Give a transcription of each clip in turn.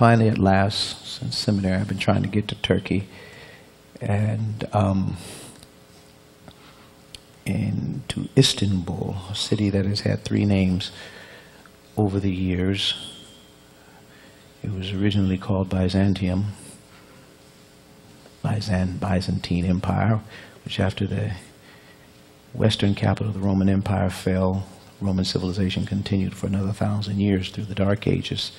finally, at last, since seminary, I've been trying to get to Turkey, and to Istanbul, a city that has had 3 names over the years. It was originally called Byzantium, Byzantine Empire, which after the western capital of the Roman Empire fell, Roman civilization continued for another 1,000 years through the Dark Ages,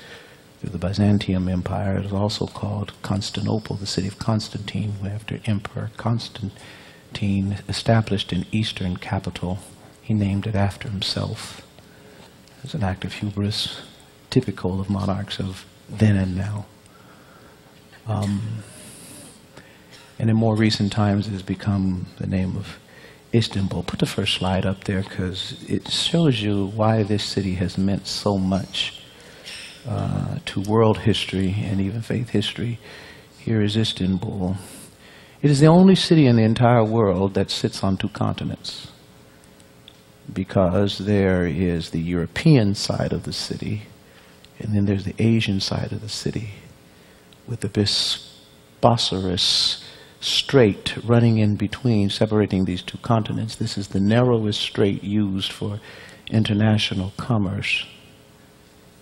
through the Byzantium Empire. It was also called Constantinople, the city of Constantine, after Emperor Constantine established an eastern capital. He named it after himself. It was an act of hubris, typical of monarchs of then and now. And in more recent times, it has become the name of Istanbul. Put the first slide up there, because it shows you why this city has meant so much to world history and even faith history. Here is Istanbul. It is the only city in the entire world that sits on 2 continents, because there is the European side of the city, and then there's the Asian side of the city, with the Bosphorus strait running in between, separating these 2 continents. This is the narrowest strait used for international commerce,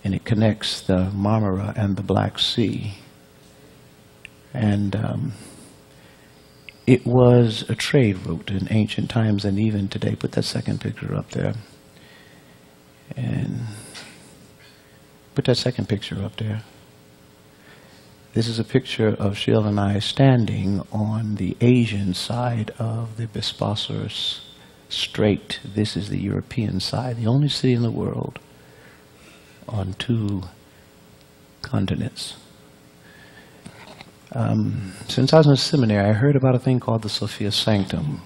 and it connects the Marmara and the Black Sea. And it was a trade route in ancient times and even today. Put that second picture up there. And put that second picture up there. This is a picture of Sheila and I standing on the Asian side of the Bosphorus Strait. This is the European side, the only city in the world on 2 continents. Since I was in seminary, I heard about a thing called the Sophia sanctum.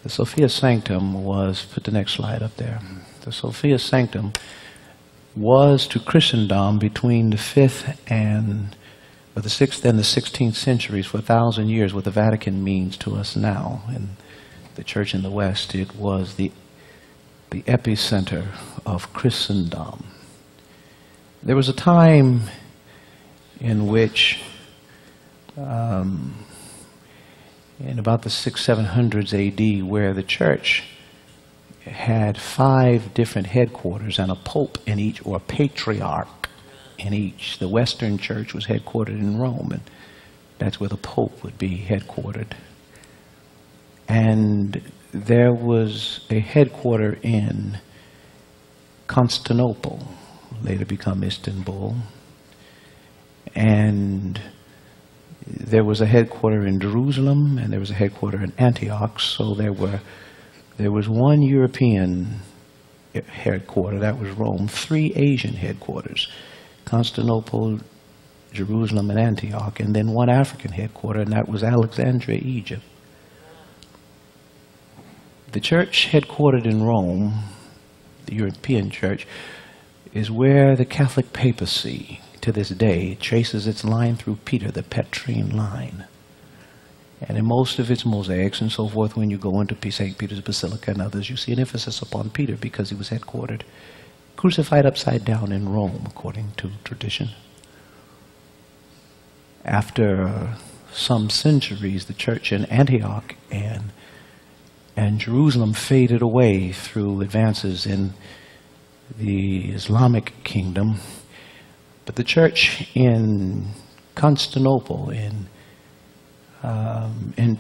The Sophia sanctum was, put the next slide up there. The Sophia sanctum was to Christendom between the 6th and the 16th centuries for 1,000 years what the Vatican means to us now. In the church in the West, it was the epicenter of Christendom. There was a time in which, in about the 600s, 700s AD, where the church had 5 different headquarters and a pope in each, or a patriarch in each. The Western church was headquartered in Rome, and that's where the pope would be headquartered. And there was a headquarter in Constantinople, later become Istanbul, and there was a headquarter in Jerusalem, and there was a headquarter in Antioch. So there was one European headquarter, that was Rome, 3 Asian headquarters, Constantinople, Jerusalem, and Antioch, and then 1 African headquarter, and that was Alexandria, Egypt. The church headquartered in Rome, the European church, is where the Catholic papacy, to this day, traces its line through Peter, the Petrine line. And in most of its mosaics and so forth, when you go into St. Peter's Basilica and others, you see an emphasis upon Peter, because he was headquartered, crucified upside down in Rome, according to tradition. After some centuries, the church in Antioch and Jerusalem faded away through advances in the Islamic kingdom. But the church in Constantinople, in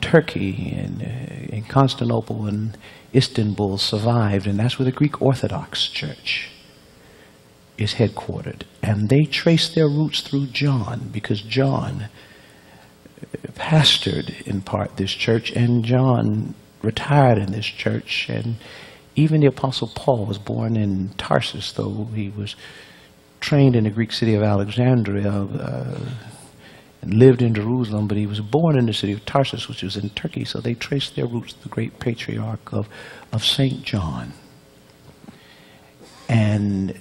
Turkey, in Constantinople and Istanbul survived, and that's where the Greek Orthodox Church is headquartered. And they trace their roots through John, because John pastored in part this church, and John retired in this church. And even the Apostle Paul was born in Tarsus, though he was trained in the Greek city of Alexandria and lived in Jerusalem, but he was born in the city of Tarsus, which was in Turkey. So they traced their roots to the great patriarch of St. John. And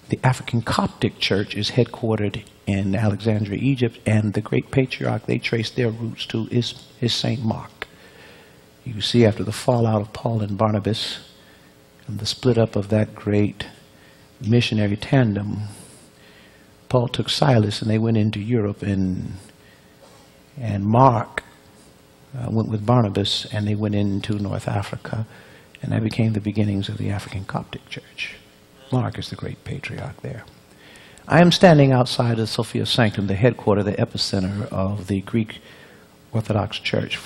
the African Coptic Church is headquartered in Alexandria, Egypt, and the great patriarch they traced their roots to is St. Mark. You see, after the fallout of Paul and Barnabas and the split up of that great missionary tandem, Paul took Silas and they went into Europe, and Mark went with Barnabas and they went into North Africa, and that became the beginnings of the African Coptic Church. Mark is the great patriarch there. I am standing outside of Sophia Sanctum, the headquarters, the epicenter of the Greek Orthodox Church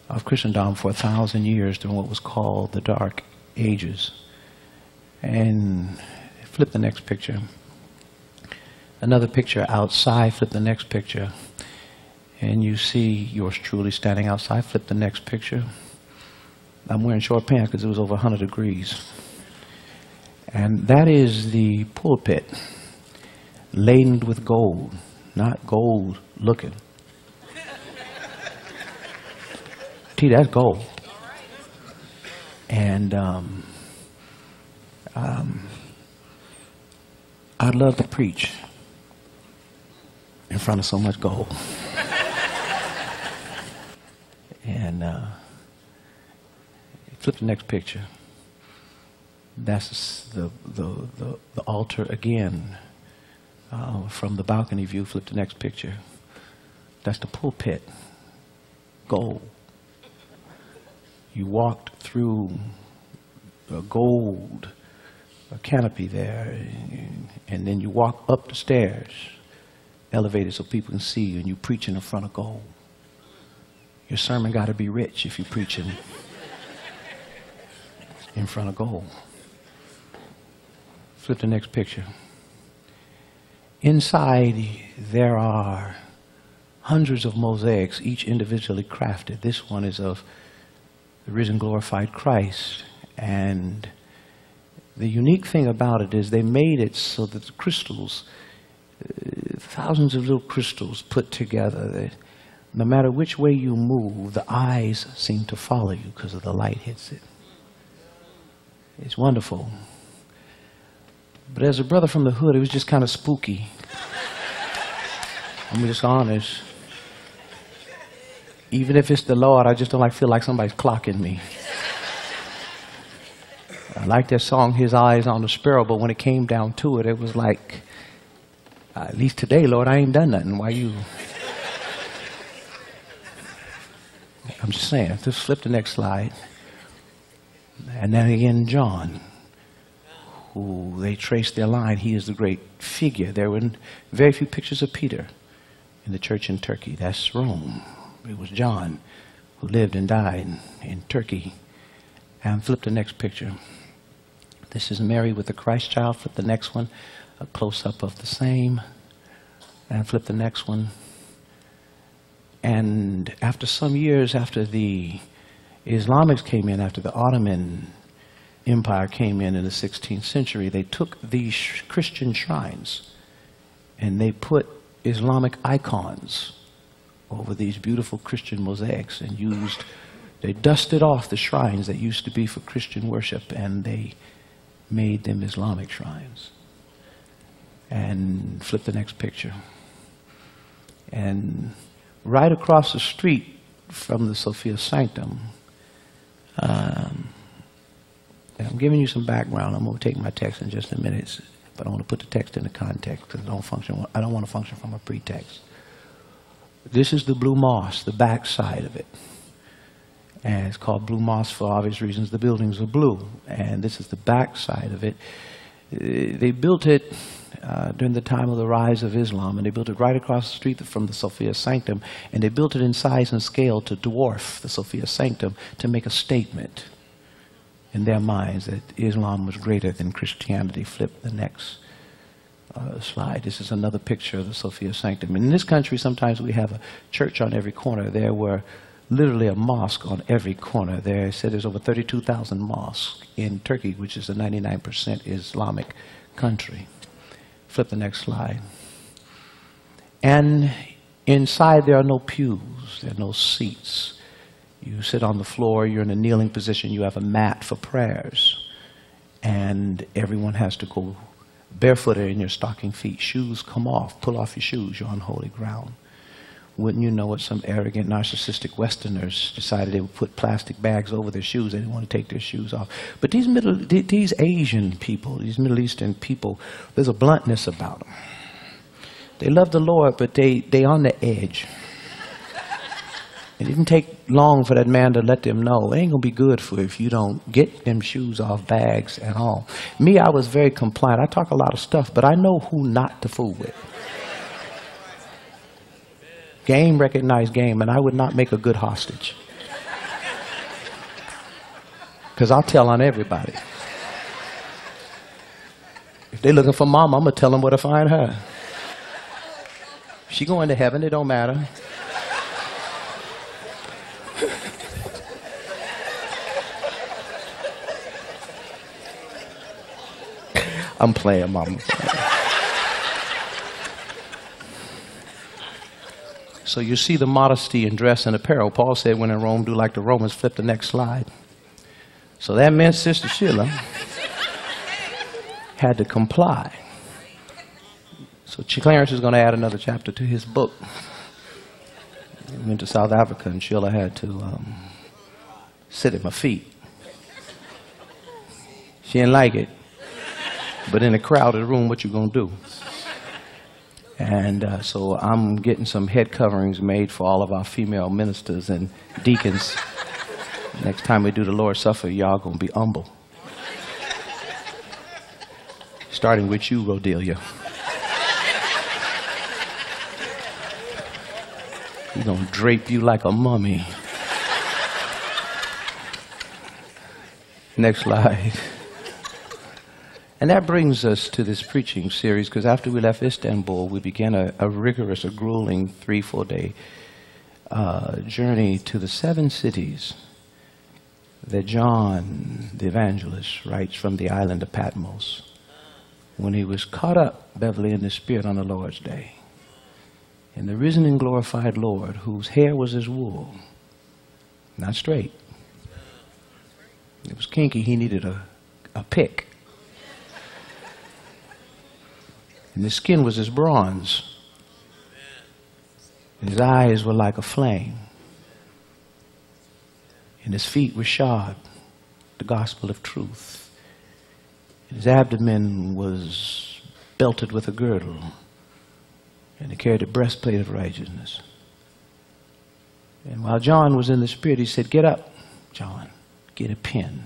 of Christendom for 1,000 years during what was called the Dark Ages. And flip the next picture. Another picture outside, flip the next picture. And you see yours truly standing outside. Flip the next picture. I'm wearing short pants because it was over 100 degrees. And that is the pulpit, laden with gold, not gold looking. T, that's gold. And I'd love to preach in front of so much gold. And flip the next picture. That's the altar again. From the balcony view, flip the next picture. That's the pulpit. Gold. You walked through a gold canopy there, and then you walk up the stairs, elevated so people can see you, and you preach in front of gold. Your sermon got to be rich if you're preaching in front of gold. Flip the next picture. Inside there are hundreds of mosaics, each individually crafted. This one is of the risen glorified Christ, and the unique thing about it is they made it so that the crystals, thousands of little crystals put together, that no matter which way you move, the eyes seem to follow you because of the light hits it. It's wonderful. But as a brother from the hood, it was just kind of spooky. I'm just honest. Even if it's the Lord, I just don't feel like somebody's clocking me. I like that song, His Eyes on the Sparrow, but when it came down to it, it was like, at least today, Lord, I ain't done nothing. Why you? I'm just saying, just flip the next slide. And then again, John, who they traced their line. He is the great figure. There were very few pictures of Peter in the church in Turkey. That's Rome. It was John who lived and died in Turkey. And flip the next picture. This is Mary with the Christ child. Flip the next one. A close-up of the same. And flip the next one. And after some years, after the Islamics came in, after the Ottoman Empire came in the 16th century, they took these Christian shrines and they put Islamic icons over these beautiful Christian mosaics and they dusted off the shrines that used to be for Christian worship and they made them Islamic shrines. And flip the next picture. And right across the street from the Sophia Sanctum, I'm giving you some background. I'm going to take my text in just a minute, but I want to put the text in the context because I don't want to function from a pretext. This is the Blue Moss, the back side of it. And it's called Blue Moss for obvious reasons. The buildings are blue. And this is the back side of it. They built it during the time of the rise of Islam, and they built it right across the street from the Sophia Sanctum, and they built it in size and scale to dwarf the Sophia Sanctum to make a statement in their minds that Islam was greater than Christianity. Flip the next slide. This is another picture of the Sophia Sanctum. In this country, sometimes we have a church on every corner. There were literally a mosque on every corner. They said there's over 32,000 mosques in Turkey, which is a 99% Islamic country. Flip the next slide. And inside there are no pews, there are no seats. You sit on the floor, you're in a kneeling position, you have a mat for prayers. And everyone has to go barefooted in your stocking feet. Shoes come off, pull off your shoes, you're on holy ground. Wouldn't you know it, some arrogant, narcissistic Westerners decided they would put plastic bags over their shoes. They didn't want to take their shoes off. But these Asian people, these Middle Eastern people, there's a bluntness about them. They love the Lord, but they on the edge. It didn't take long for that man to let them know it ain't going to be good for you if you don't get them shoes off bags at all. Me, I was very compliant. I talk a lot of stuff, but I know who not to fool with. Game recognized game, and I would not make a good hostage. Because I'll tell on everybody. If they're looking for mama, I'm going to tell them where to find her. If she going to heaven, it don't matter. I'm playing, mama. So you see the modesty in dress and apparel. Paul said, when in Rome, do like the Romans. Flip the next slide. So that meant Sister Sheila had to comply. So Clarence is going to add another chapter to his book. He went to South Africa, and Sheila had to sit at my feet. She didn't like it. But in a crowded room, what you going to do? And so I'm getting some head coverings made for all of our female ministers and deacons. Next time we do the Lord's Supper, y'all going to be humble. Starting with you, Rodelia. We're going to drape you like a mummy. Next slide. And that brings us to this preaching series, because after we left Istanbul, we began a rigorous, a grueling 3-4 day journey to the 7 cities that John, the evangelist, writes from the island of Patmos when he was caught up, Beverly, in the Spirit on the Lord's day. And the risen and glorified Lord, whose hair was as wool, not straight. It was kinky. He needed a pick. And his skin was as bronze. And his eyes were like a flame. And his feet were shod, the gospel of truth. And his abdomen was belted with a girdle. And he carried a breastplate of righteousness. And while John was in the Spirit, he said, "Get up, John, get a pen.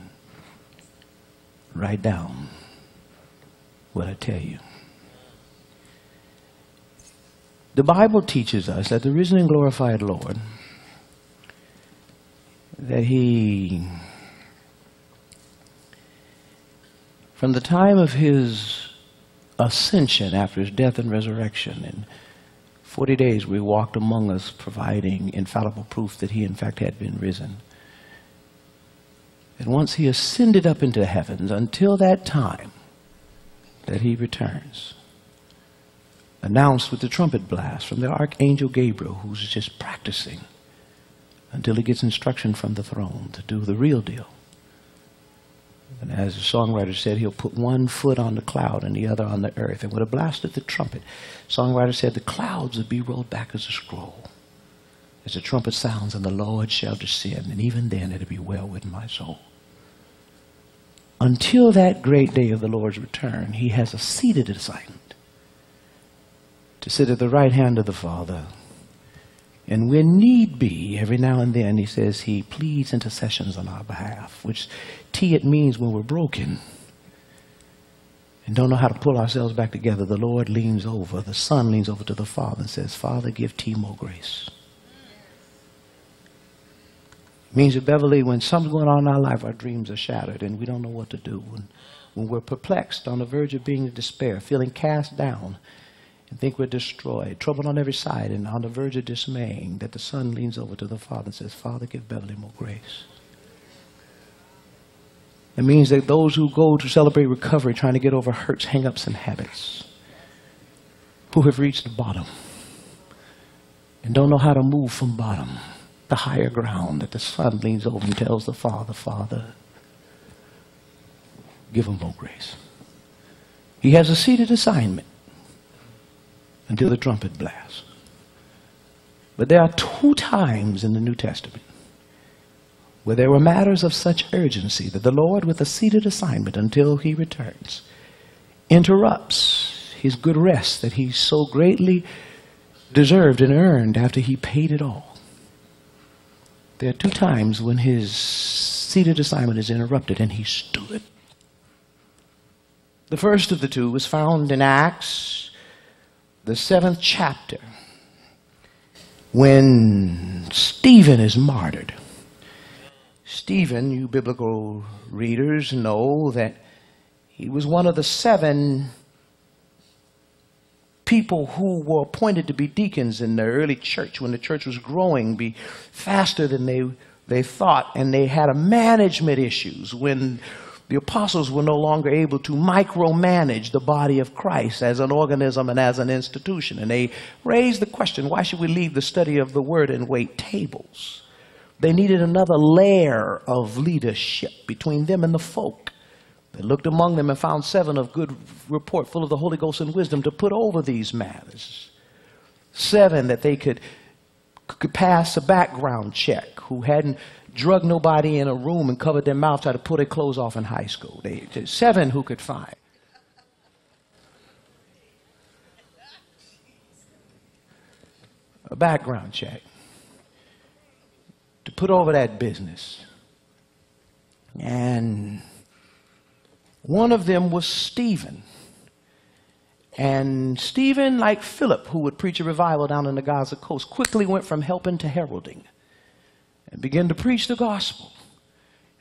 Write down what I tell you." The Bible teaches us that the risen and glorified Lord, that he, from the time of his ascension after his death and resurrection, in 40 days we walked among us providing infallible proof that he in fact had been risen. And once he ascended up into the heavens, until that time that he returns, announced with the trumpet blast from the archangel Gabriel, who's just practicing until he gets instruction from the throne to do the real deal. And as the songwriter said, he'll put one foot on the cloud and the other on the earth. And with a blast of the trumpet, songwriter said, the clouds will be rolled back as a scroll as the trumpet sounds, and the Lord shall descend, and even then it'll be well with my soul. Until that great day of the Lord's return, he has a seated assignment to sit at the right hand of the Father. And when need be, every now and then, he says he pleads intercessions on our behalf, which it means when we're broken and don't know how to pull ourselves back together, the Lord leans over, the Son leans over to the Father and says, "Father, give T more grace." It means that, Beverly, when something's going on in our life, our dreams are shattered and we don't know what to do. When we're perplexed, on the verge of being in despair, feeling cast down, and think we're destroyed, troubled on every side, and on the verge of dismaying, that the Son leans over to the Father and says, "Father, give Beverly more grace." It means that those who go to celebrate recovery, trying to get over hurts, hang-ups, and habits, who have reached the bottom and don't know how to move from bottom, the higher ground, that the Son leans over and tells the Father, "Father, give him more grace." He has a seated assignment until the trumpet blasts. But there are two times in the New Testament where there were matters of such urgency that the Lord, with a seated assignment until he returns, interrupts his good rest that he so greatly deserved and earned after he paid it all. There are two times when his seated assignment is interrupted and he stood. The first of the two was found in Acts, the 7th chapter, when Stephen is martyred. Stephen, you biblical readers know that he was one of the 7 people who were appointed to be deacons in the early church when the church was growing faster than they thought, and they had a management issues when the apostles were no longer able to micromanage the body of Christ as an organism and as an institution. And they raised the question, why should we leave the study of the word and wait tables? They needed another layer of leadership between them and the folk. They looked among them and found 7 of good report, full of the Holy Ghost and wisdom, to put over these matters. 7 that they could pass a background check, who hadn't drugged nobody in a room and covered their mouth, tried to pull their clothes off in high school. 7 who could find a background check to put over that business. And one of them was Stephen. And Stephen, like Philip, who would preach a revival down in the Gaza coast, quickly went from helping to heralding and began to preach the gospel.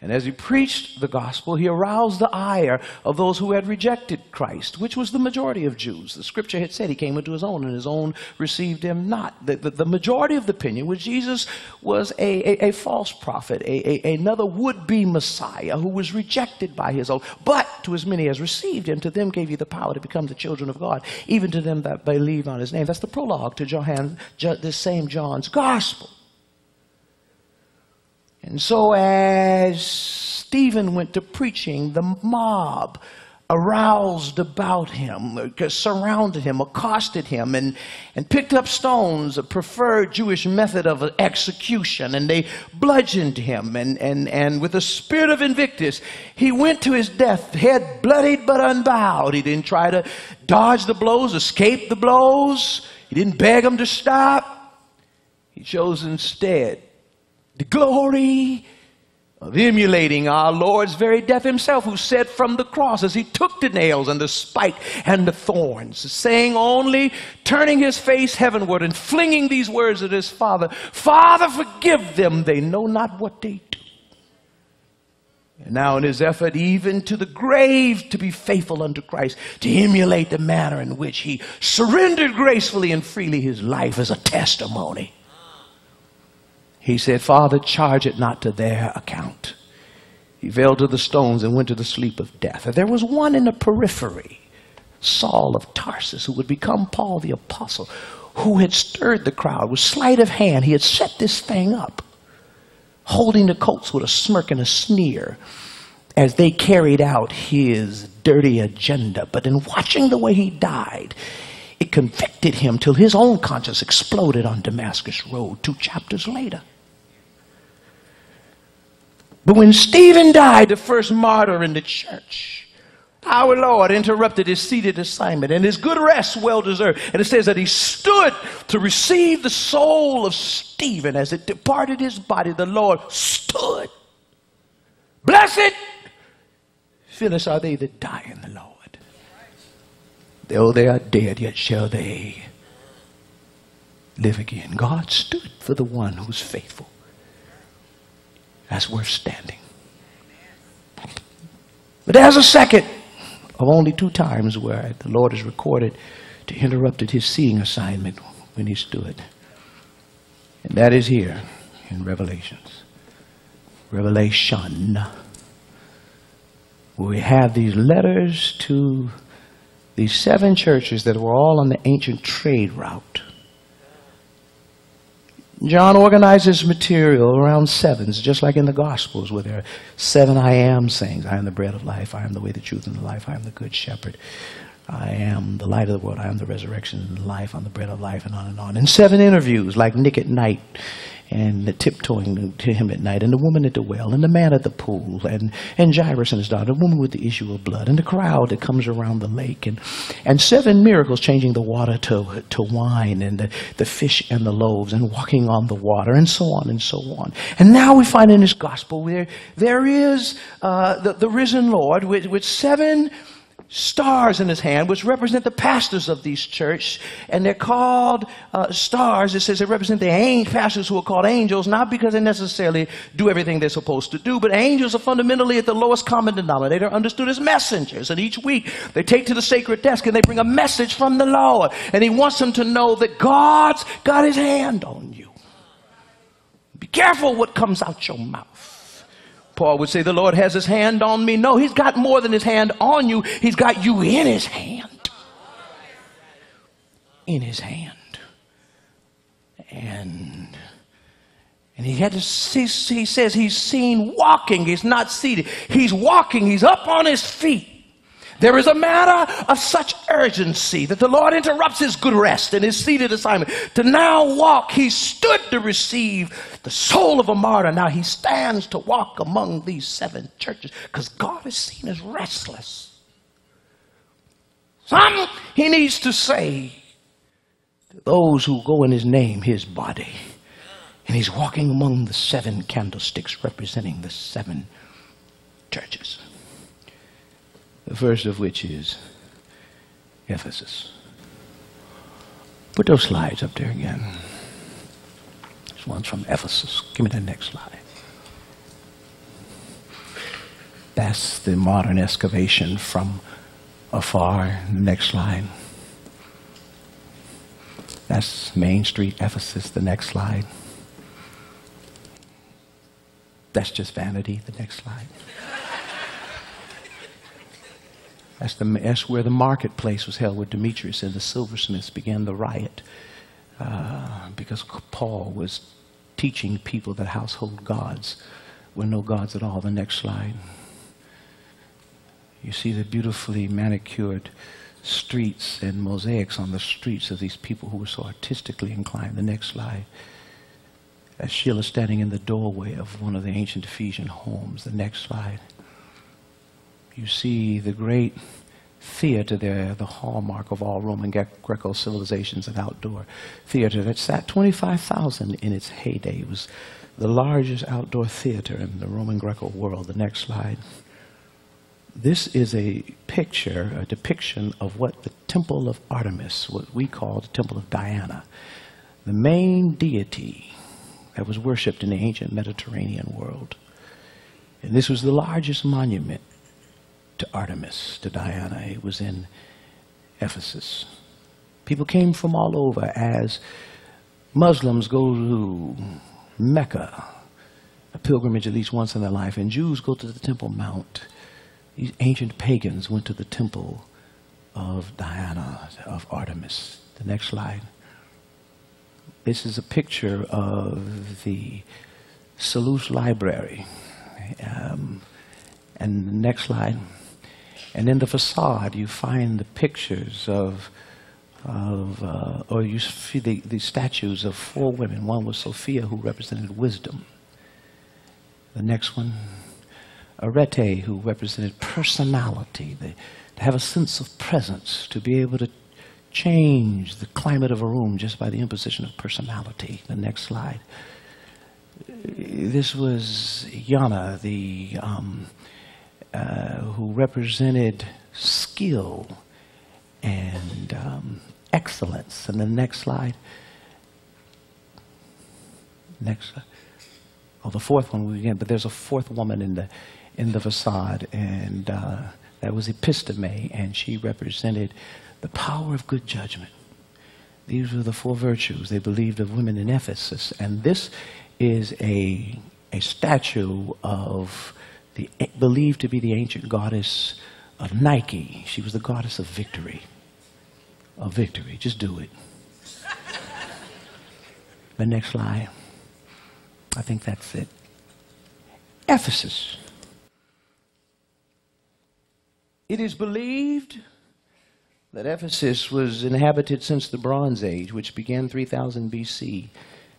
And as he preached the gospel, he aroused the ire of those who had rejected Christ, which was the majority of Jews. The scripture had said he came into his own, and his own received him not. The majority of the opinion was Jesus was a false prophet, another would-be Messiah who was rejected by his own. But to as many as received him, to them gave he the power to become the children of God, even to them that believe on his name. That's the prologue to this same John's gospel. And so as Stephen went to preaching, the mob aroused about him, surrounded him, accosted him, and picked up stones, a preferred Jewish method of execution, and they bludgeoned him. And with a spirit of Invictus, he went to his death, head bloodied but unbowed. He didn't try to dodge the blows, escape the blows. He didn't beg them to stop. He chose instead the glory of emulating our Lord's very death himself, who said from the cross as he took the nails and the spike and the thorns, saying only, turning his face heavenward and flinging these words at his Father, Father, forgive them, they know not what they do. And now in his effort even to the grave to be faithful unto Christ, to emulate the manner in which he surrendered gracefully and freely his life as a testimony, he said, Father, charge it not to their account. He fell to the stones and went to the sleep of death. And there was one in the periphery, Saul of Tarsus, who would become Paul the Apostle, who had stirred the crowd with sleight of hand. He had set this thing up, holding the coats with a smirk and a sneer as they carried out his dirty agenda. But in watching the way he died, it convicted him till his own conscience exploded on Damascus Road 2 chapters later. But when Stephen died, the first martyr in the church, our Lord interrupted his seated assignment and his good rest well deserved. And it says that he stood to receive the soul of Stephen as it departed his body. The Lord stood. Blessed, finished are they that die in the Lord. Though they are dead, yet shall they live again. God stood for the one who's faithful. That's worth standing. But there's a second of only 2 times where the Lord is recorded to interrupted his seeing assignment when he stood. And that is here in Revelations. Revelation. Where we have these letters to these 7 churches that were all on the ancient trade route. John organizes material around 7s, just like in the Gospels, where there are 7 I am sayings. I am the bread of life. I am the way, the truth, and the life. I am the good shepherd. I am the light of the world. I am the resurrection and the life. I'm the bread of life, and on and on. And 7 interviews, like Nick at night, and the tiptoeing to him at night, and the woman at the well, and the man at the pool, and Jairus and his daughter, the woman with the issue of blood, and the crowd that comes around the lake, and 7 miracles changing the water to wine, and the fish and the loaves, and walking on the water, and so on and so on. And now we find in this gospel where there is the risen Lord with 7 stars in his hand, which represent the pastors of these churches, and they're called stars. It says they represent the pastors who are called angels, not because they necessarily do everything they're supposed to do, but angels are fundamentally at the lowest common denominator, understood as messengers. And each week they take to the sacred desk and they bring a message from the Lord, and he wants them to know that God's got his hand on you. Be careful what comes out your mouth. Paul would say, the Lord has his hand on me. No, he's got more than his hand on you. He's got you in his hand. In his hand. And he had to see, he says he's seen walking. He's not seated. He's walking. He's up on his feet. There is a matter of such urgency that the Lord interrupts his good rest and his seated assignment to now walk. He stood to receive the soul of a martyr. Now he stands to walk among these 7 churches because God is seen as restless. Some he needs to say to those who go in his name, his body. And he's walking among the 7 candlesticks representing the 7 churches. The first of which is Ephesus. Put those slides up there again. This one's from Ephesus. Give me the next slide. That's the modern excavation from afar. Next slide. That's Main Street, Ephesus. The next slide. That's just vanity. The next slide. That's where the marketplace was held, where Demetrius and the silversmiths began the riot because Paul was teaching people that household gods were no gods at all. The next slide. You see the beautifully manicured streets and mosaics on the streets of these people who were so artistically inclined. The next slide. That's Sheila standing in the doorway of one of the ancient Ephesian homes. The next slide. You see the great theater there, the hallmark of all Roman Greco civilizations, an outdoor theater that sat 25,000 in its heyday. It was the largest outdoor theater in the Roman Greco world. The next slide. This is a picture, a depiction of what the temple of Artemis, what we call the temple of Diana, the main deity that was worshipped in the ancient Mediterranean world. And this was the largest monument to Artemis, to Diana. It was in Ephesus. People came from all over as Muslims go to Mecca, a pilgrimage at least once in their life, and Jews go to the Temple Mount. These ancient pagans went to the temple of Diana, of Artemis. The next slide. This is a picture of the Selous Library. And the next slide. And in the facade, you find the pictures or you see the statues of 4 women. One was Sophia, who represented wisdom. The next one, Arete, who represented personality, to have a sense of presence, to be able to change the climate of a room just by the imposition of personality. The next slide. This was Yana, who represented skill and excellence. And the next slide. Next slide. Oh, the 4th one again, but there's a 4th woman in the facade, and that was Episteme, and she represented the power of good judgment. These were the 4 virtues they believed of women in Ephesus, and this is a statue of believed to be the ancient goddess of Nike. She was the goddess of victory. Of victory. Just do it. The next slide. I think that's it. Ephesus. It is believed that Ephesus was inhabited since the Bronze Age, which began 3000 BC.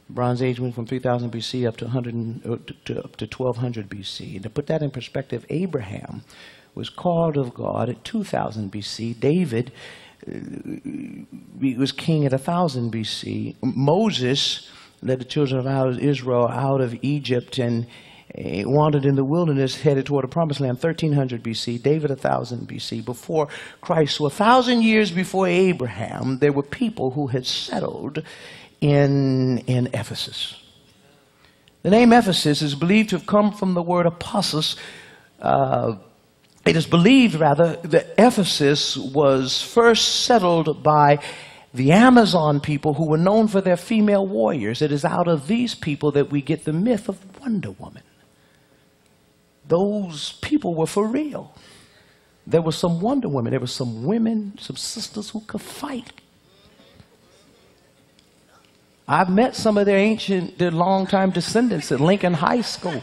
The Bronze Age went from 3000 BC up to 1200 BC. And to put that in perspective, Abraham was called of God at 2000 BC. David was king at 1000 BC. Moses led the children of Israel out of Egypt and wandered in the wilderness, headed toward the promised land, 1300 BC. David, 1000 BC, before Christ. So 1000 years before Abraham, there were people who had settled in Ephesus. The name Ephesus is believed to have come from the word apostos. It is believed, rather, that Ephesus was first settled by the Amazon people who were known for their female warriors. It is out of these people that we get the myth of Wonder Woman. Those people were for real. There were some Wonder Women. There were some women, some sisters who could fight. I've met some of their longtime descendants at Lincoln High School.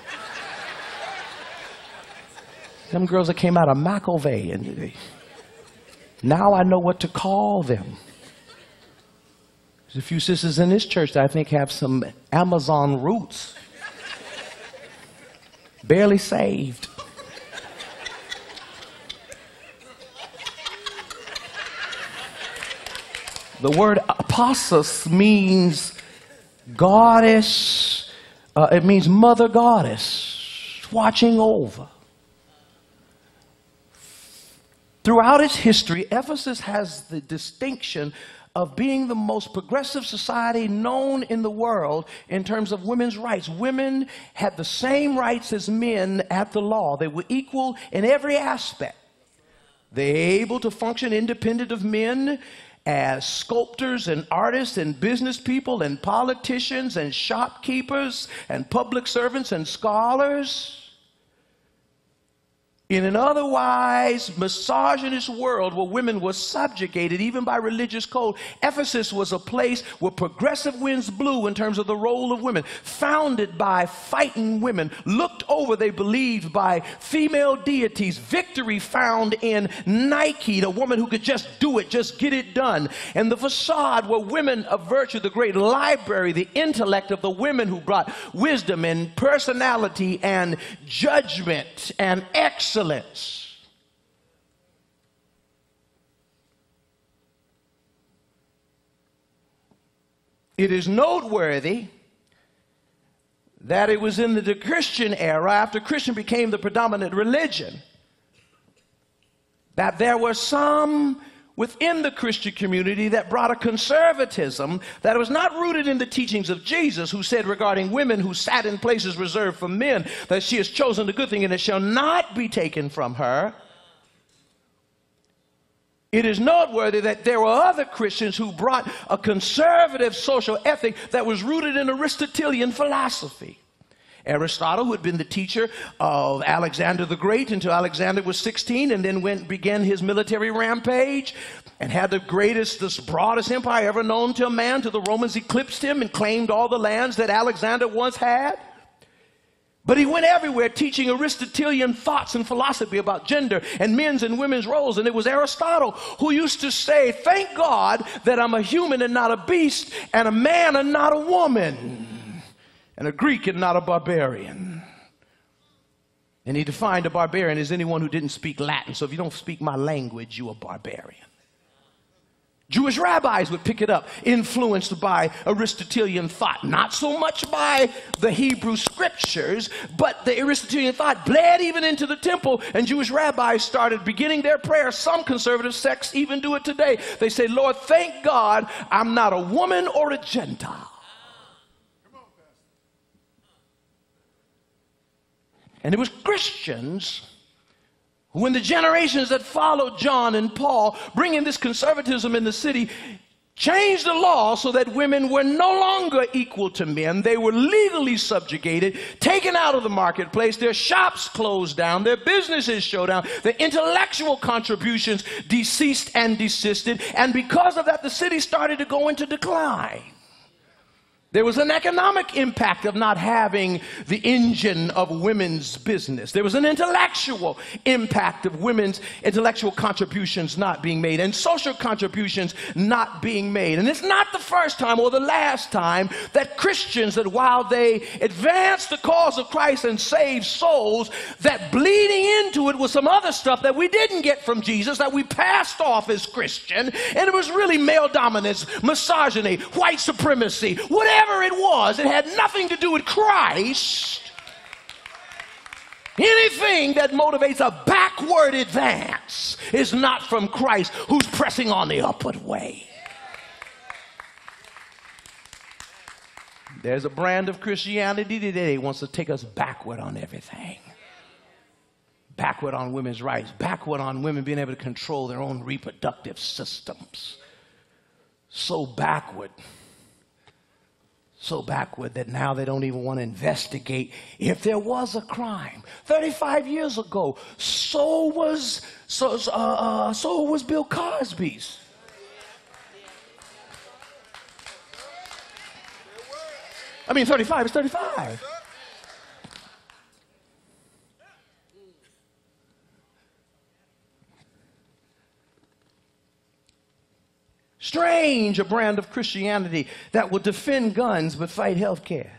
Them girls that came out of McElvey, and now I know what to call them. There's a few sisters in this church that I think have some Amazon roots. Barely saved. The word apostos means goddess. It means mother goddess, watching over. Throughout its history, Ephesus has the distinction of being the most progressive society known in the world in terms of women's rights. Women had the same rights as men at the law. They were equal in every aspect. They're able to function independent of men as sculptors and artists and business people and politicians and shopkeepers and public servants and scholars. In an otherwise misogynist world where women were subjugated even by religious code, Ephesus was a place where progressive winds blew in terms of the role of women. Founded by fighting women, looked over, they believed, by female deities. Victory found in Nike, the woman who could just do it, just get it done. And the facade where women of virtue, the great library, the intellect of the women who brought wisdom and personality and judgment and excellence. It is noteworthy that it was in the Christian era, after Christian became the predominant religion, that there were some within the Christian community that brought a conservatism that was not rooted in the teachings of Jesus, who said regarding women who sat in places reserved for men, that she has chosen the good thing and it shall not be taken from her. It is noteworthy that there were other Christians who brought a conservative social ethic that was rooted in Aristotelian philosophy. Aristotle, who had been the teacher of Alexander the Great until Alexander was 16 and then began his military rampage and had the greatest, the broadest empire ever known to man, till the Romans eclipsed him and claimed all the lands that Alexander once had. But he went everywhere teaching Aristotelian thoughts and philosophy about gender and men's and women's roles. And it was Aristotle who used to say, thank God that I'm a human and not a beast, and a man and not a woman, and a Greek and not a barbarian. And he defined a barbarian as anyone who didn't speak Latin. So if you don't speak my language, you're a barbarian. Jewish rabbis would pick it up, influenced by Aristotelian thought. Not so much by the Hebrew scriptures, but the Aristotelian thought bled even into the temple, and Jewish rabbis started beginning their prayer. Some conservative sects even do it today. They say, Lord, thank God I'm not a woman or a Gentile. And it was Christians who, in the generations that followed John and Paul, bringing this conservatism in the city, changed the law so that women were no longer equal to men. They were legally subjugated, taken out of the marketplace, their shops closed down, their businesses shut down, their intellectual contributions deceased and desisted, and because of that, the city started to go into decline. There was an economic impact of not having the engine of women's business. There was an intellectual impact of women's intellectual contributions not being made and social contributions not being made. And it's not the first time or the last time that Christians, that while they advance the cause of Christ and save souls, that bleeding into it was some other stuff that we didn't get from Jesus, that we passed off as Christian, and it was really male dominance, misogyny, white supremacy, whatever it was. It had nothing to do with Christ. Anything that motivates a backward advance is not from Christ, who's pressing on the upward way. There's a brand of Christianity today that wants to take us backward on everything. Backward on women's rights, backward on women being able to control their own reproductive systems. So backward that now they don't even want to investigate if there was a crime. 35 years ago, so was Bill Cosby's. I mean, 35 is 35. Strange, a brand of Christianity that will defend guns but fight health care.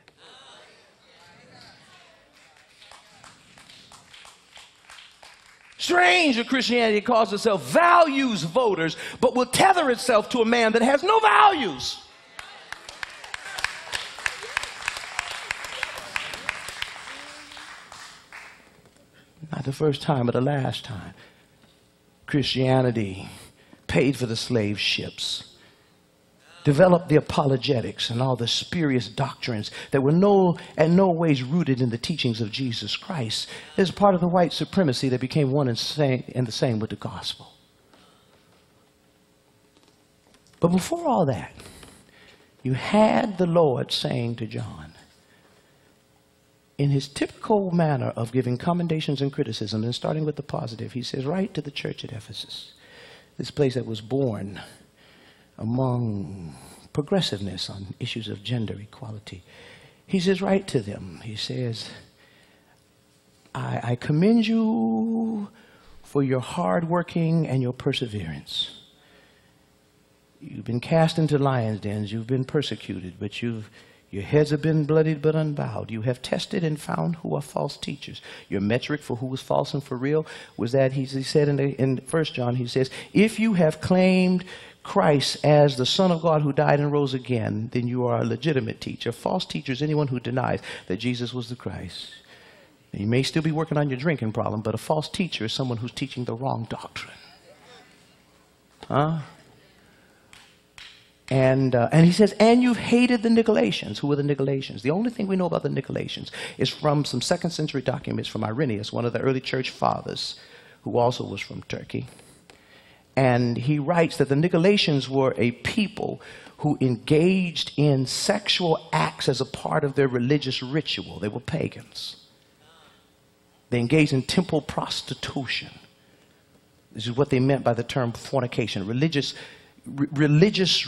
Strange, a Christianity that calls itself values voters but will tether itself to a man that has no values. Not the first time, but the last time. Christianity paid for the slave ships, developed the apologetics and all the spurious doctrines that were in no ways rooted in the teachings of Jesus Christ. As part of the white supremacy that became one and the same with the gospel. But before all that, you had the Lord saying to John, in his typical manner of giving commendations and criticism, and starting with the positive, he says, write to the church at Ephesus, this place that was born among progressiveness on issues of gender equality. He says, write to them. He says, I commend you for your hard working and your perseverance. You've been cast into lions' dens. You've been persecuted, but your heads have been bloodied but unbowed. You have tested and found who are false teachers. Your metric for who was false and for real was that he said in 1 John, he says, if you have claimed Christ as the Son of God who died and rose again, then you are a legitimate teacher. False teacher is anyone who denies that Jesus was the Christ. You may still be working on your drinking problem, but a false teacher is someone who's teaching the wrong doctrine. Huh? And he says, and you've hated the Nicolaitans. Who are the Nicolaitans? The only thing we know about the Nicolaitans is from some 2nd century documents from Irenaeus, one of the early church fathers, who also was from Turkey. And he writes that the Nicolaitans were a people who engaged in sexual acts as a part of their religious ritual. They were pagans. They engaged in temple prostitution. This is what they meant by the term fornication. Religious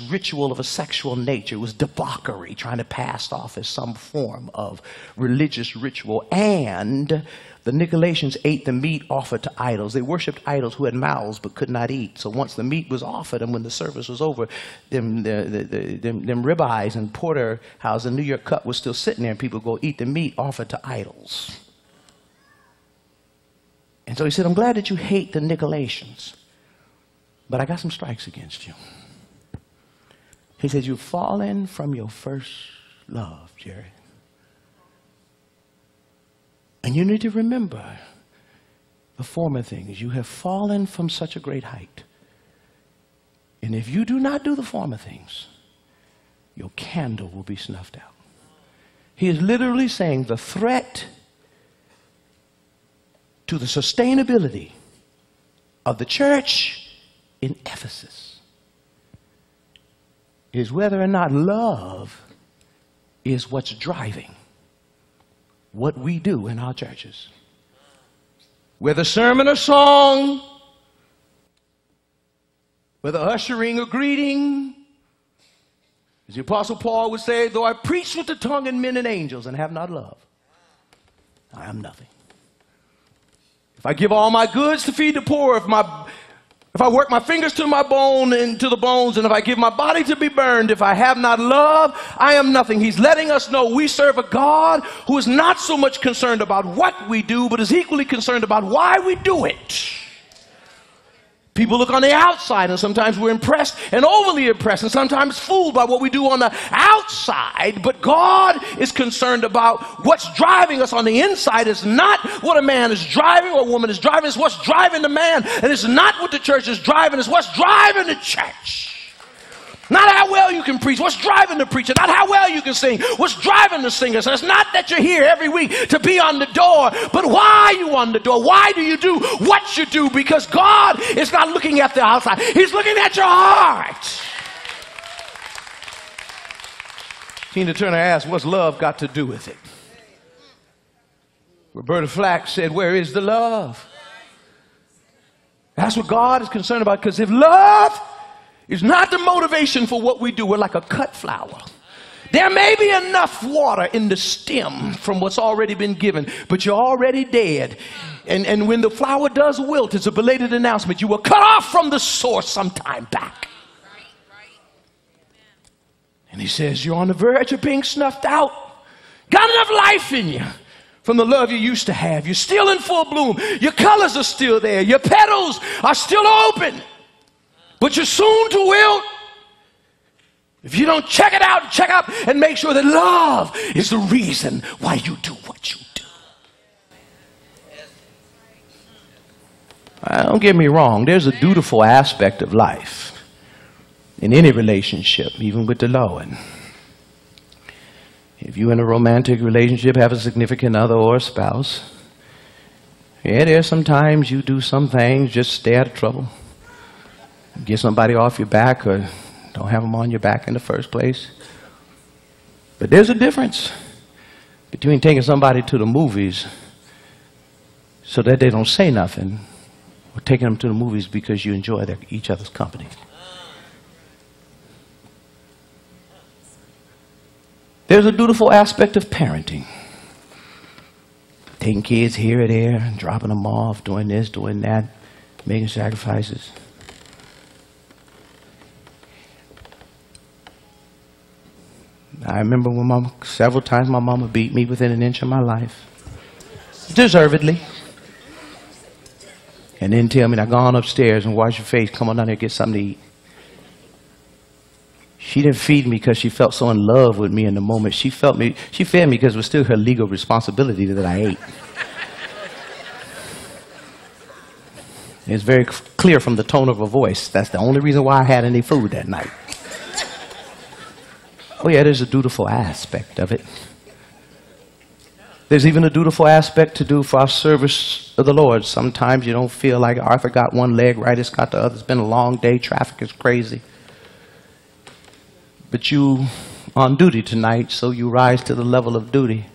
ritual of a sexual nature. It was debauchery, trying to pass off as some form of religious ritual. And the Nicolaitans ate the meat offered to idols. They worshipped idols who had mouths but could not eat. So once the meat was offered, and when the service was over, them ribeyes and porterhouse and New York cut was still sitting there, and people go eat the meat offered to idols. And so he said, I'm glad that you hate the Nicolaitans, but I got some strikes against you. He says, you've fallen from your first love, Jerry. And you need to remember the former things. You have fallen from such a great height. And if you do not do the former things, your candle will be snuffed out. He is literally saying the threat to the sustainability of the church in Ephesus is whether or not love is what's driving what we do in our churches. Whether sermon or song, whether ushering or greeting, As the Apostle Paul would say, though I preach with the tongue and men and angels and have not love, I am nothing. If I give all my goods to feed the poor, if I work my fingers to my bone and to the bones, and if I give my body to be burned, if I have not love, I am nothing. He's letting us know we serve a God who is not so much concerned about what we do, but is equally concerned about why we do it. People look on the outside, and sometimes we're impressed and overly impressed, and sometimes fooled by what we do on the outside. But God is concerned about what's driving us on the inside. It's not what a man is driving or a woman is driving. It's what's driving the man. And it's not what the church is driving. It's what's driving the church. Not how well you can preach. What's driving the preacher? Not how well you can sing. What's driving the singer? So it's not that you're here every week to be on the door, but why are you on the door? Why do you do what you do? Because God is not looking at the outside. He's looking at your heart. Tina Turner asked, what's love got to do with it? Roberta Flack said, where is the love? That's what God is concerned about, because if love is not the motivation for what we do, we're like a cut flower. There may be enough water in the stem from what's already been given, but you're already dead. And when the flower does wilt, it's a belated announcement. You were cut off from the source some time back. And he says, you're on the verge of being snuffed out. Got enough life in you from the love you used to have. You're still in full bloom. Your colors are still there. Your petals are still open. But you're soon to wilt if you don't check it out, check out and make sure that love is the reason why you do what you do. Don't get me wrong, there's a dutiful aspect of life in any relationship, even with the Lord. If you're in a romantic relationship, have a significant other or a spouse, yeah, there's sometimes you do some things, just stay out of trouble. Get somebody off your back, or don't have them on your back in the first place. But there's a difference between taking somebody to the movies so that they don't say nothing, or taking them to the movies because you enjoy each other's company. There's a dutiful aspect of parenting. Taking kids here or there, dropping them off, doing this, doing that, making sacrifices. I remember when several times my mama beat me within an inch of my life. Deservedly. And then tell me, now go on upstairs and wash your face. Come on down here and get something to eat. She didn't feed me because she felt so in love with me in the moment. She fed me because it was still her legal responsibility that I ate. It's very clear from the tone of her voice. That's the only reason why I had any food that night. Oh yeah, there's a dutiful aspect of it. There's even a dutiful aspect to do for our service of the Lord. Sometimes you don't feel like Arthur got one leg right, it's got the other. It's been a long day, traffic is crazy. But you on duty tonight, so you rise to the level of duty.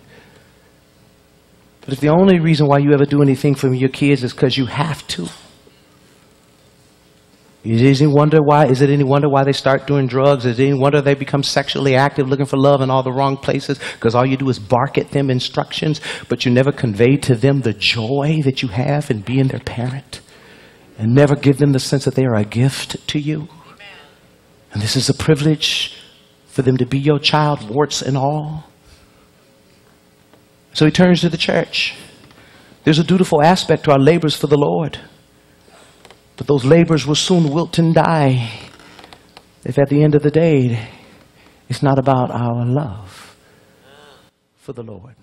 But if the only reason why you ever do anything for your kids is because you have to, is it any wonder why they start doing drugs? Is it any wonder they become sexually active, looking for love in all the wrong places? Because all you do is bark at them instructions, but you never convey to them the joy that you have in being their parent, and never give them the sense that they are a gift to you. And this is a privilege for them to be your child, warts and all. So he turns to the church. There's a dutiful aspect to our labors for the Lord. But those labors will soon wilt and die if at the end of the day, it's not about our love for the Lord.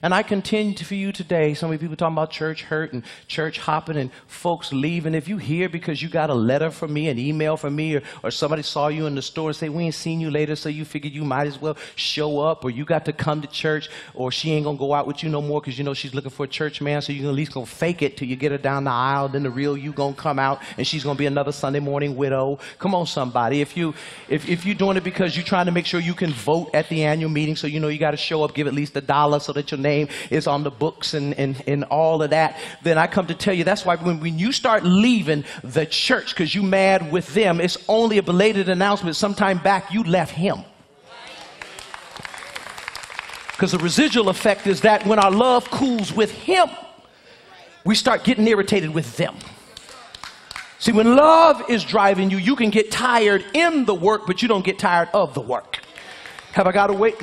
And I contend for you today, so many people talking about church hurt and church hopping and folks leaving. If you hear because you got a letter from me, an email from me, or somebody saw you in the store and say, we ain't seen you later, so you figured you might as well show up, or you got to come to church, or she ain't going to go out with you no more because you know she's looking for a church man, so you're at least going to fake it till you get her down the aisle, then the real you going to come out, and she's going to be another Sunday morning widow. Come on, somebody. If you're doing it because you're trying to make sure you can vote at the annual meeting, so you know you got to show up, give at least $1 so that your name name is on the books and all of that, then I come to tell you that's why when you start leaving the church because you mad with them, it's only a belated announcement. Sometime back you left him. Because the residual effect is that when our love cools with him, we start getting irritated with them. See, when love is driving you, you can get tired in the work, but you don't get tired of the work. Have I got to wait?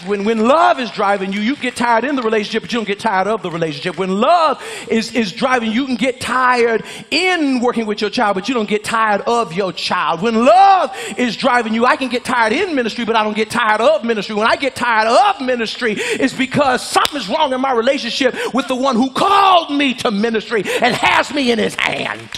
When love is driving you, you get tired in the relationship, but you don't get tired of the relationship. When love is driving you, you can get tired in working with your child, but you don't get tired of your child. When love is driving you, I can get tired in ministry, but I don't get tired of ministry. When I get tired of ministry, it's because something's wrong in my relationship with the one who called me to ministry and has me in his hand.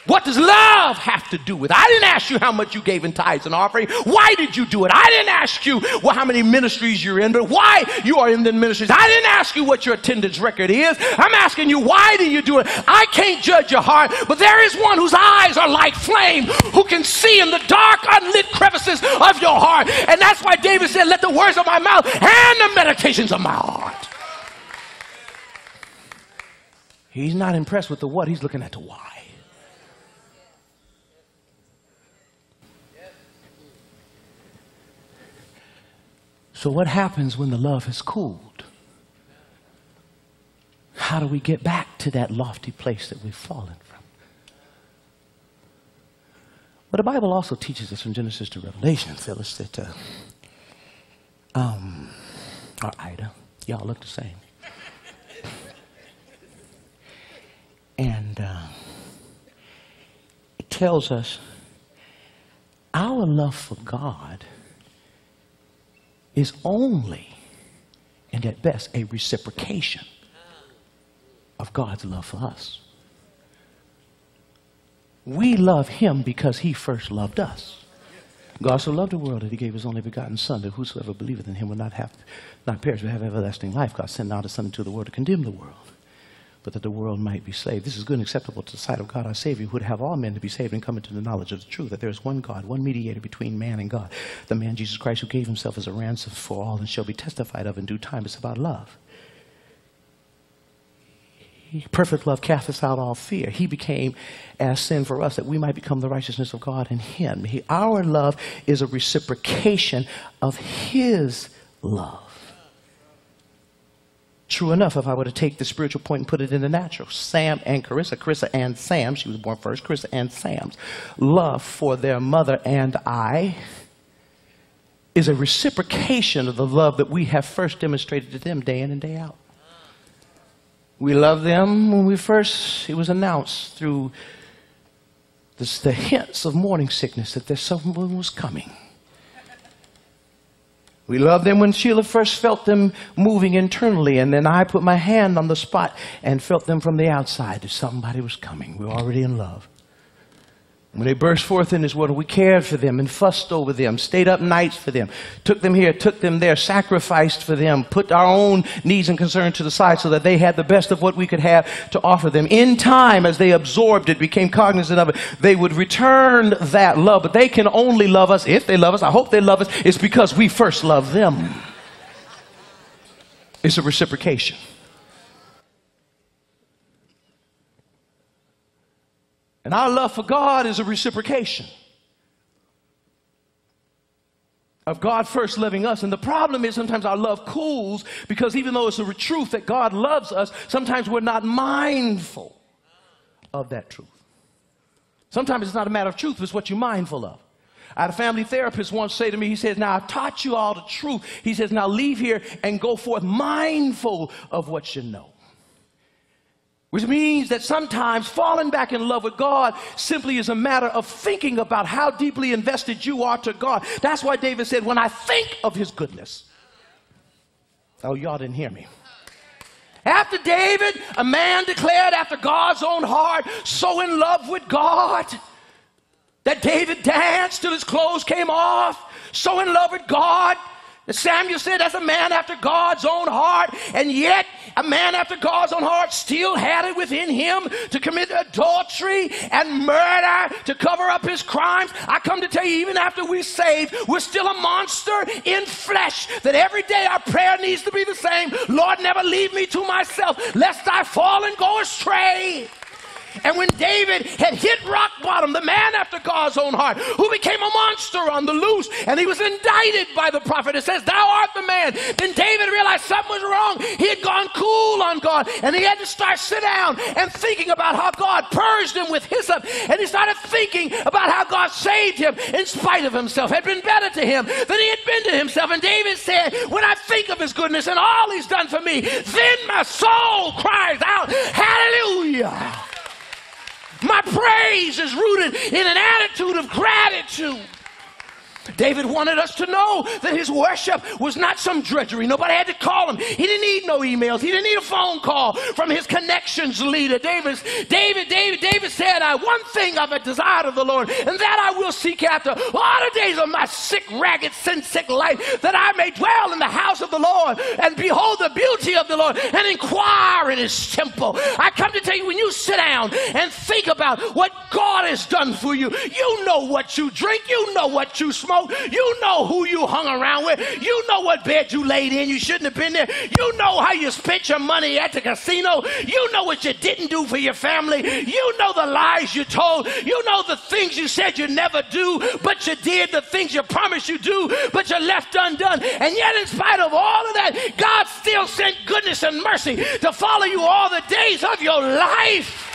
What does love have to do with it? I didn't ask you how much you gave in tithes and offering. Why did you do it? I didn't ask you how many ministries you're in, but why you are in the ministries. I didn't ask you what your attendance record is. I'm asking you, why do you do it? I can't judge your heart, but there is one whose eyes are like flame, who can see in the dark, unlit crevices of your heart. And that's why David said, let the words of my mouth and the meditations of my heart. He's not impressed with the what, he's looking at the why. So what happens when the love has cooled? How do we get back to that lofty place that we've fallen from? But the Bible also teaches us from Genesis to Revelation, Phyllis, that, or Ida, y'all look the same. And it tells us our love for God is only, and at best, a reciprocation of God's love for us. We love him because he first loved us. God so loved the world that he gave his only begotten Son, that whosoever believeth in him will not perish, but have everlasting life. God sent not his Son into the world to condemn the world, but that the world might be saved. This is good and acceptable to the sight of God our Savior, who would have all men to be saved and come into the knowledge of the truth, that there is one God, one mediator between man and God, the man Jesus Christ, who gave himself as a ransom for all and shall be testified of in due time. It's about love. Perfect love casteth out all fear. He became as sin for us, that we might become the righteousness of God in him. Our love is a reciprocation of his love. True enough, if I were to take the spiritual point and put it in the natural, Sam and Carissa and Sam, she was born first, Carissa and Sam's love for their mother and I is a reciprocation of the love that we have first demonstrated to them day in and day out. We love them when it was announced through the hints of morning sickness that there's someone was coming. We loved them when Sheila first felt them moving internally, and then I put my hand on the spot and felt them from the outside that somebody was coming. We were already in love. When they burst forth in this world, we cared for them and fussed over them, stayed up nights for them, took them here, took them there, sacrificed for them, put our own needs and concerns to the side so that they had the best of what we could have to offer them. In time, as they absorbed it, became cognizant of it, they would return that love. But they can only love us, if they love us, I hope they love us, it's because we first love them. It's a reciprocation. And our love for God is a reciprocation of God first loving us. And the problem is sometimes our love cools because even though it's a truth that God loves us, sometimes we're not mindful of that truth. Sometimes it's not a matter of truth, it's what you're mindful of. I had a family therapist once say to me, he says, now I've taught you all the truth. He says, now leave here and go forth mindful of what you know. Which means that sometimes falling back in love with God simply is a matter of thinking about how deeply invested you are to God. That's why David said, when I think of his goodness. Oh, y'all didn't hear me. After David, a man declared after God's own heart, so in love with God, that David danced till his clothes came off, so in love with God, Samuel said, that's a man after God's own heart. And yet, a man after God's own heart still had it within him to commit adultery and murder to cover up his crimes. I come to tell you, even after we're saved, we're still a monster in flesh. That every day our prayer needs to be the same. Lord, never leave me to myself, lest I fall and go astray. And when David had hit rock bottom, the man after God's own heart, who became a monster on the loose, and he was indicted by the prophet, it says, thou art the man. Then David realized something was wrong. He had gone cool on God, and he had to start sit down and thinking about how God purged him with hyssop. And he started thinking about how God saved him in spite of himself, had been better to him than he had been to himself. And David said, when I think of his goodness and all he's done for me, then my soul cries out, hallelujah. My praise is rooted in an attitude of gratitude. David wanted us to know that his worship was not some drudgery. Nobody had to call him. He didn't need no emails. He didn't need a phone call from his connections leader. David said, one thing I've desired of the Lord, and that I will seek after all the days of my sick, ragged, sin-sick life, that I may dwell in the house of the Lord and behold the beauty of the Lord and inquire in his temple. I come to tell you, when you sit down and think about what God has done for you, you know what you drink, you know what you smoke, you know who you hung around with, you know what bed you laid in, you shouldn't have been there, you know how you spent your money at the casino, you know what you didn't do for your family, you know the lies you told, you know the things you said you never do, but you did, the things you promised you do, but you left undone. And yet in spite of all of that, God still sent goodness and mercy to follow you all the days of your life.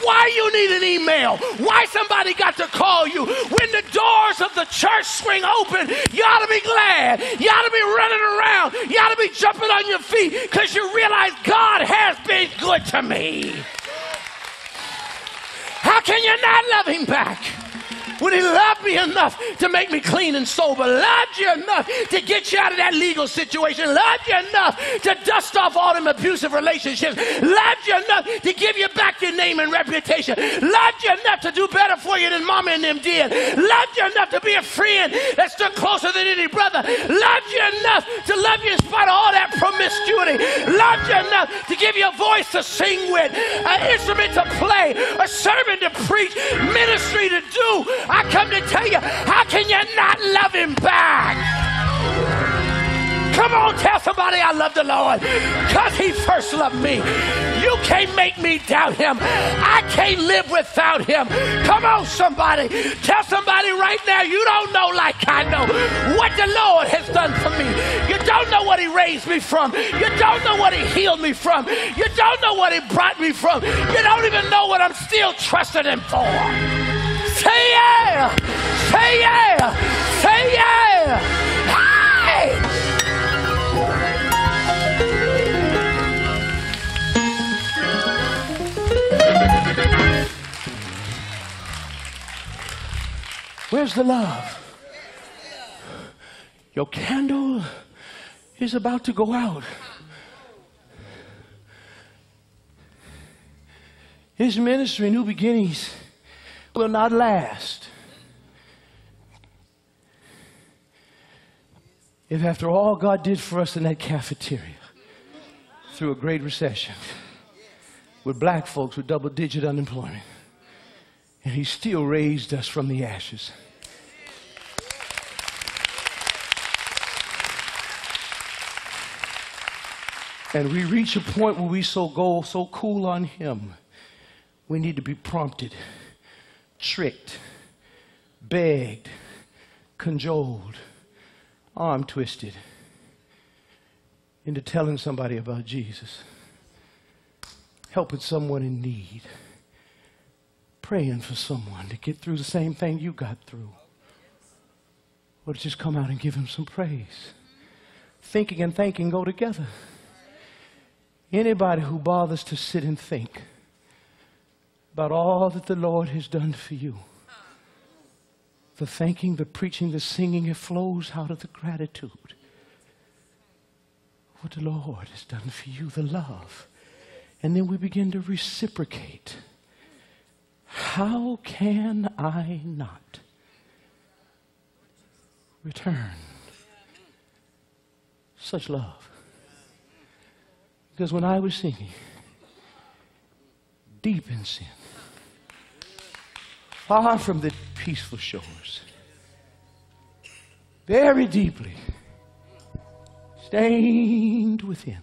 Why you need an email? Why somebody got to call you? When the doors of the church swing open, you ought to be glad. You ought to be running around. You ought to be jumping on your feet because you realize God has been good to me. How can you not love him back? When he loved me enough to make me clean and sober, loved you enough to get you out of that legal situation, loved you enough to dust off all them abusive relationships, loved you enough to give you back your name and reputation, loved you enough to do better for you than mama and them did, loved you enough to be a friend that stood closer than any brother, loved you enough to love you in spite of all that promiscuity, loved you enough to give you a voice to sing with, an instrument to play, a sermon to preach, ministry to do. I come to tell you, how can you not love him back? Come on, tell somebody I love the Lord because he first loved me. You can't make me doubt him. I can't live without him. Come on, somebody. Tell somebody right now, you don't know like I know what the Lord has done for me. You don't know what he raised me from. You don't know what he healed me from. You don't know what he brought me from. You don't even know what I'm still trusting him for. Say yeah! Say yeah! Say yeah! Hey! Where's the love? Your candle is about to go out. His ministry, New Beginnings, will not last if after all God did for us in that cafeteria through a great recession with black folks with double-digit unemployment, and he still raised us from the ashes. And we reach a point where we go so cool on him, we need to be prompted, tricked, begged, cajoled, arm twisted into telling somebody about Jesus, helping someone in need, praying for someone to get through the same thing you got through, or to just come out and give him some praise. Thinking and thanking go together. Anybody who bothers to sit and think about all that the Lord has done for you, the thanking, the preaching, the singing, it flows out of the gratitude. What the Lord has done for you, the love. And then we begin to reciprocate. How can I not return Such love. Because when I was sinking, deep in sin, far from the peaceful shores, very deeply stained within,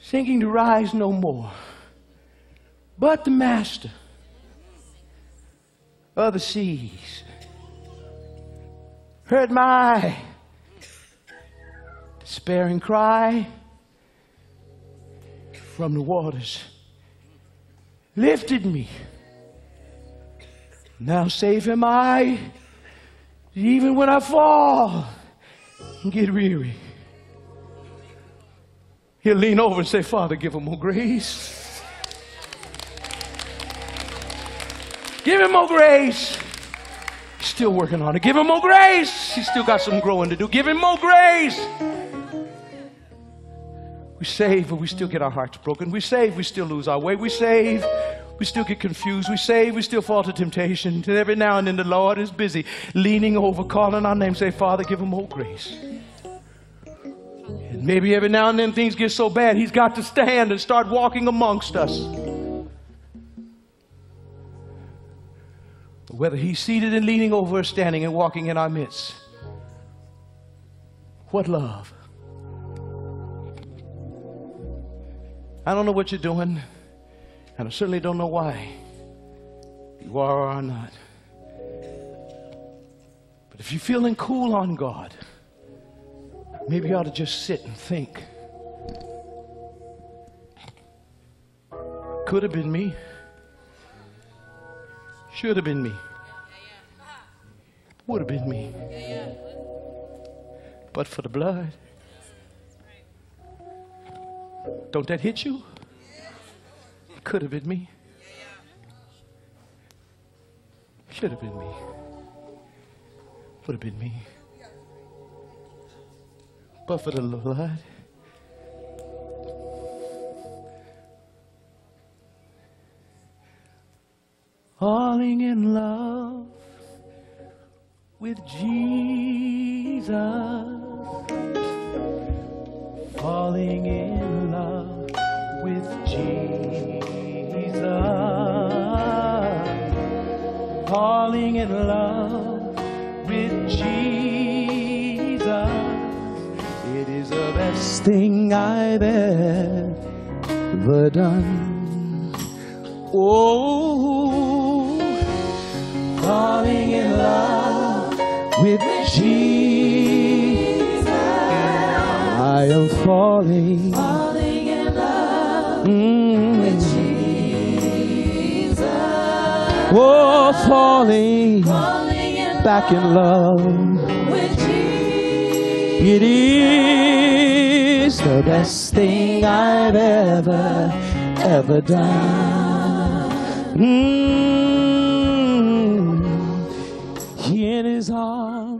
sinking to rise no more, but the master of the seas heard my despairing cry from the waters, lifted me. Now safe am I, even when I fall and get weary. He'll lean over and say, Father, give him more grace. Give him more grace. He's still working on it. Give him more grace. He's still got some growing to do. Give him more grace. We save, but we still get our hearts broken. We save, we still lose our way. We save, we still get confused. We save, we still fall to temptation. And every now and then the Lord is busy leaning over, calling our name, say, Father, give him more grace. And maybe every now and then things get so bad, he's got to stand and start walking amongst us. Whether he's seated and leaning over or standing and walking in our midst. What love. I don't know what you're doing, and I certainly don't know why you are or are not. But if you're feeling cool on God, maybe you ought to just sit and think. Could have been me. Should have been me. Would have been me. But for the blood. Don't that hit you? It could have been me. Should have been me. Would have been me. But for the blood. Falling in love with Jesus. Falling in love with Jesus. Falling in love with Jesus. It is the best thing I've ever done. Oh, falling in love with Jesus. I am falling in love with Jesus. Oh, falling back in love with Jesus. It is the best thing I've ever done. In his arms